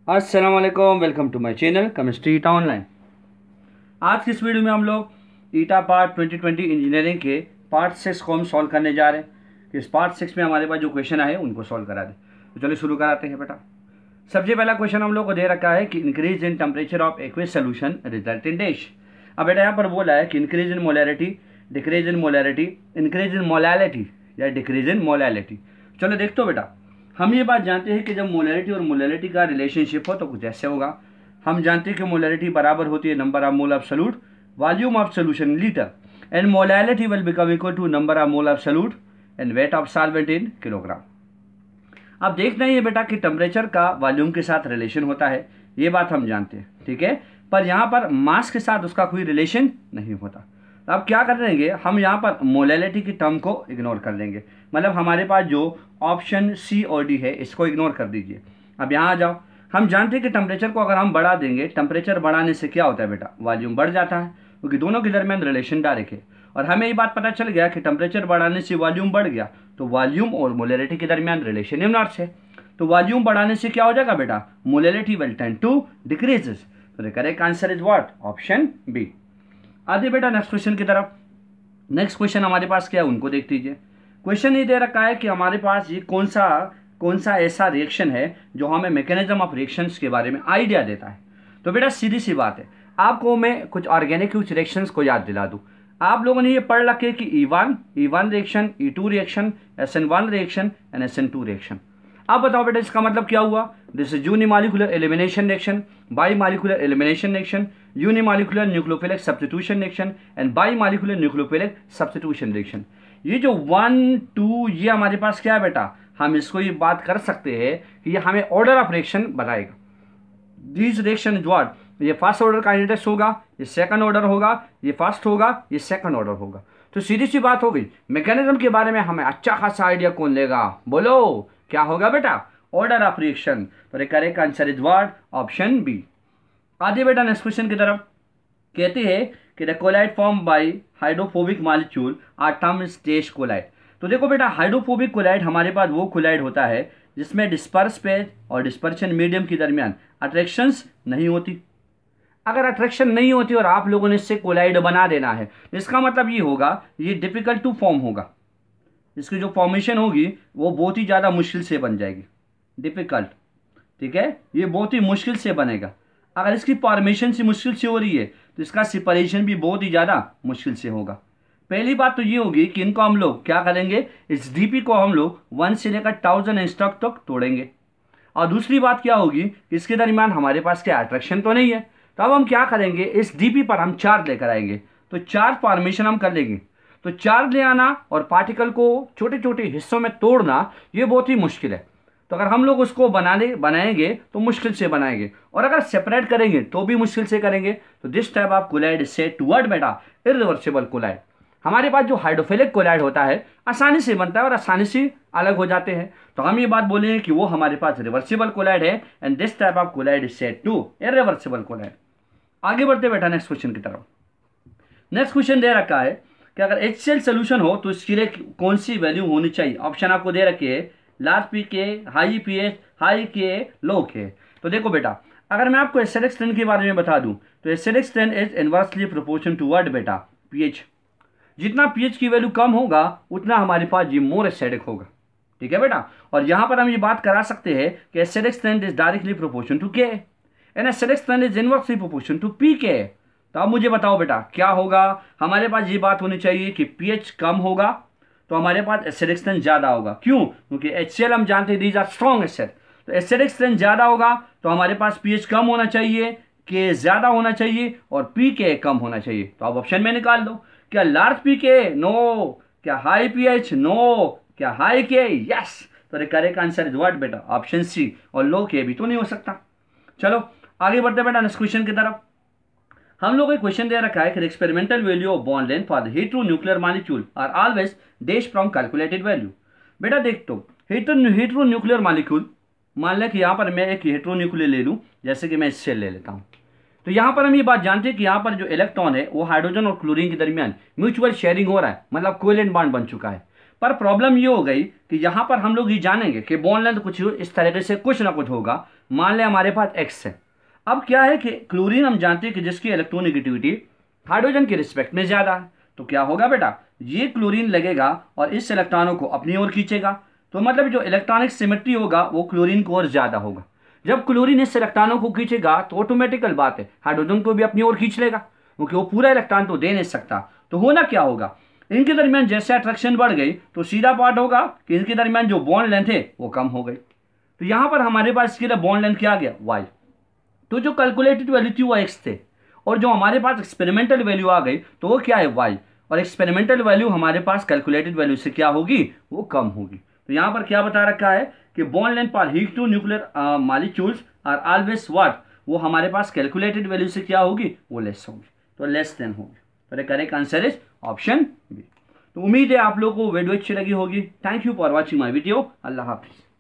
अस्सलाम वालेकुम, welcome to my channel chemistry ETA online. आज की इस वीडियो में हम लोग ईटा पार्ट 2020 इंजीनियरिंग के पार्ट 6 को हम सॉल्व करने जा रहे हैं। इस पार्ट 6 में हमारे पास जो क्वेश्चन आए उनको सॉल्व करा दें। तो चलिए शुरू कराते हैं बेटा। सबसे पहला क्वेश्चन हम लोग को दे रखा है कि increase in temperature of aqueous solution result in dash. अब बेटा यहाँ पर बोला है कि increase in molarity, decrease in molarity, increase in molality या डिक्रीज इन मोलैलिटी। चलो देखते हो बेटा, हम ये बात जानते हैं कि जब मोलैरिटी और मोलैलिटी का रिलेशनशिप हो तो कुछ ऐसे होगा। हम जानते हैं कि मोलैरिटी बराबर होती है number of mole of solute volume of solution in litre, and molality will become equal to number of mole of solute and weight of solvent in kilogram. अब देखना ही है बेटा कि टेम्परेचर का वॉल्यूम के साथ रिलेशन होता है, ये बात हम जानते हैं, ठीक है। पर यहाँ पर मास के साथ उसका कोई रिलेशन नहीं होता। तो अब क्या कर देंगे, हम यहाँ पर मोलैलिटी की टर्म को इग्नोर कर देंगे। मतलब हमारे पास जो ऑप्शन सी और डी है इसको इग्नोर कर दीजिए। अब यहाँ आ जाओ, हम जानते हैं कि टेम्परेचर को अगर हम बढ़ा देंगे, टेम्परेचर बढ़ाने से क्या होता है बेटा, वॉल्यूम बढ़ जाता है, क्योंकि दोनों के दरमियान रिलेशन डायरेक्ट है। और हमें ये बात पता चल गया कि टेम्परेचर बढ़ाने से वॉल्यूम बढ़ गया, तो वॉल्यूम और मोलैलिटी के दरमियान रिलेशन इनवर्स है। तो वॉल्यूम बढ़ाने से क्या हो जाएगा बेटा, molality will tend to decreases. तो the correct answer is what, option B. आगे बेटा नेक्स्ट क्वेश्चन की तरफ। नेक्स्ट क्वेश्चन हमारे पास क्या है उनको देख लीजिए। क्वेश्चन ये दे रखा है कि हमारे पास ये कौन सा ऐसा रिएक्शन है जो हमें मैकेनिज्म ऑफ रिएक्शंस के बारे में आइडिया देता है। तो बेटा सीधी सी बात है, आपको मैं कुछ ऑर्गेनिक कुछ रिएक्शंस को याद दिला दूं। आप लोगों ने ये पढ़ रखे कि E1 reaction, E2 reaction, SN1 reaction and SN2 reaction. अब बताओ बेटा इसका मतलब क्या हुआ। This is unimolecular elimination reaction, bimolecular elimination reaction, unimolecular nucleophilic substitution reaction and bimolecular nucleophilic substitution reaction. ये जो 1, 2 ये हमारे पास क्या है बेटा, हम इसको ये बात कर सकते हैं कि ये हमें ऑर्डर ऑफ रिएक्शन बताएगा। दिस रिएक्शन इज व्हाट, ये फर्स्ट ऑर्डर काइनेटिक्स होगा, ये सेकंड ऑर्डर होगा, ये फर्स्ट होगा, ये सेकंड ऑर्डर होगा। तो सीधी सी बात हो गई, मैकेनिज्म के बारे में हमें अच्छा खासा आइडिया कौन लेगा, बोलो क्या होगा बेटा, ऑर्डर ऑफ रिएक्शन। तो the correct answer is what, option B. आगे बेटा नेक्स्ट क्वेश्चन की तरफ। कहते हैं कि the colloid form by hydrophobic molecule are termed as dash colloid. तो देखो बेटा, हाइड्रोफोबिक कोलाइड हमारे पास वो कोलाइड होता है जिसमें डिस्पर्स पेज और डिस्पर्शन मीडियम के दरमियान अट्रैक्शंस नहीं होती। अगर अट्रैक्शन नहीं होती और आप लोगों ने इससे कोलाइड बना देना है, इसका मतलब ये होगा ये डिफिकल्ट टू फॉर्म होगा। इसकी जो फॉर्मेशन होगी वो बहुत ही ज़्यादा मुश्किल से बन जाएगी, डिफिकल्ट, ठीक है, ये बहुत ही मुश्किल से बनेगा। अगर इसकी फॉर्मेशन से मुश्किल से हो रही है तो इसका सेपरेशन भी बहुत ही ज़्यादा मुश्किल से होगा। पहली बात तो ये होगी कि इनको हम लोग क्या करेंगे, इस डीपी को हम लोग 1 से लेकर 1000 एंगस्ट्रॉम तक तोड़ेंगे। और दूसरी बात क्या होगी कि इसके दरमियान हमारे पास क्या अट्रैक्शन तो नहीं है। तो अब हम क्या करेंगे, इस डीपी पर हम चार्ज लेकर आएंगे, तो चार्ज फॉर्मेशन हम कर लेंगे। तो चार्ज ले आना और पार्टिकल को छोटे छोटे हिस्सों में तोड़ना ये बहुत ही मुश्किल है। तो अगर हम लोग उसको बनाएंगे तो मुश्किल से बनाएंगे, और अगर सेपरेट करेंगे तो भी मुश्किल से करेंगे। तो this type of colloid set toward बेटा इरिवर्सिबल कोलाइड। हमारे पास जो हाइड्रोफिलिक कोलाइड होता है आसानी से बनता है और आसानी से अलग हो जाते हैं। तो हम ये बात बोलेंगे कि वो हमारे पास रिवर्सिबल कोलाइड है, and this type of colloid is set to irreversible colloid. आगे बढ़ते बेटा नेक्स्ट क्वेश्चन की तरफ। नेक्स्ट क्वेश्चन दे रखा है कि अगर HCl सोल्यूशन हो तो इसके लिए कौन सी वैल्यू होनी चाहिए। ऑप्शन आपको दे रखे है, large pK, high pH, high Ka, लो K। तो देखो बेटा, अगर मैं आपको एसिडिक स्ट्रेंथ के बारे में बता दूं तो acidic strength is inversely proportion to what बेटा, pH। जितना pH की वैल्यू कम होगा उतना हमारे पास ये मोर एसिडिक होगा, ठीक है बेटा। और यहाँ पर हम ये बात करा सकते हैं कि acidic strength is directly proportion to K and acidic strength is inversely proportion to pK। तो अब मुझे बताओ बेटा क्या होगा, हमारे पास ये बात होनी चाहिए कि pH कम होगा तो हमारे पास एसिडिक स्ट्रेंथ ज़्यादा होगा। क्यों, क्योंकि HCl हम जानते हैं दीज आर स्ट्रॉन्ग एसिड। तो एसिडिक स्ट्रेंथ ज़्यादा होगा तो हमारे पास pH कम होना चाहिए, K ज़्यादा होना चाहिए और pK कम होना चाहिए। तो आप ऑप्शन में निकाल दो, क्या लार्ज pK, नो, क्या हाई pH, नो, क्या हाई K, यस। तो करेक्ट आंसर इज व्हाट बेटा, ऑप्शन सी। और लो K भी तो नहीं हो सकता। चलो आगे बढ़ते बेटा नेक्स्ट क्वेश्चन की तरफ। हम लोग एक क्वेश्चन दे रखा है कि experimental value of bond length for the heteronuclear molecule are always dash from calculated value. बेटा देख तो हेटेरोन्यूक्लियर मॉलिक्यूल, मान लें कि यहाँ पर मैं एक हेटेरोन्यूक्लियर ले लूँ, जैसे कि मैं सेल ले लेता हूँ। तो यहाँ पर हम ये बात जानते हैं कि यहाँ पर जो इलेक्ट्रॉन है वो हाइड्रोजन और क्लोरीन के दरमियान म्यूचुअल शेयरिंग हो रहा है, मतलब कोवेलेंट बॉन्ड बन चुका है। पर प्रॉब्लम ये हो गई कि यहाँ पर हम लोग ये जानेंगे कि बॉन्ड लेंथ कुछ इस तरीके से कुछ ना कुछ होगा, मान लें हमारे पास x है। अब क्या है कि क्लोरीन हम जानते हैं कि जिसकी इलेक्ट्रोनेगेटिविटी हाइड्रोजन के रिस्पेक्ट में ज़्यादा है, तो क्या होगा बेटा, ये क्लोरीन लगेगा और इस इलेक्ट्रॉनों को अपनी ओर खींचेगा। तो मतलब जो इलेक्ट्रॉनिक सिमेट्री होगा वो क्लोरीन को और ज़्यादा होगा। जब क्लोरीन इस इलेक्ट्रॉनों को खींचेगा तो ऑटोमेटिकल बात है हाइड्रोजन को भी अपनी ओर खींच लेगा, क्योंकि वो पूरा इलेक्ट्रॉन तो दे नहीं सकता। तो होना क्या होगा, इनके दरमियान जैसे अट्रैक्शन बढ़ गई तो सीधा पार्ट होगा कि इनके दरमियान जो बॉन्ड लेंथ है वो कम हो गई। तो यहाँ पर हमारे पास इसके लिए बॉन्ड लेंथ क्या आ गया, y। तो जो कैलकुलेटेड वैल्यू थी वो x थे, और जो हमारे पास एक्सपेरिमेंटल वैल्यू आ गई तो वो क्या है, y। और एक्सपेरिमेंटल वैल्यू हमारे पास कैलकुलेटेड वैल्यू से क्या होगी, वो कम होगी। तो यहाँ पर क्या बता रखा है कि बॉन्ड लेंथ पर hetero nuclear molecules are always what, वो हमारे पास कैलकुलेटेड वैल्यू से क्या होगी, वो लेस होगी, तो लेस देन होगी। तो correct answer is option B. तो उम्मीद है आप लोगों को वीडियो अच्छी लगी होगी। Thank you for watching my video. अल्लाह हाफिज़।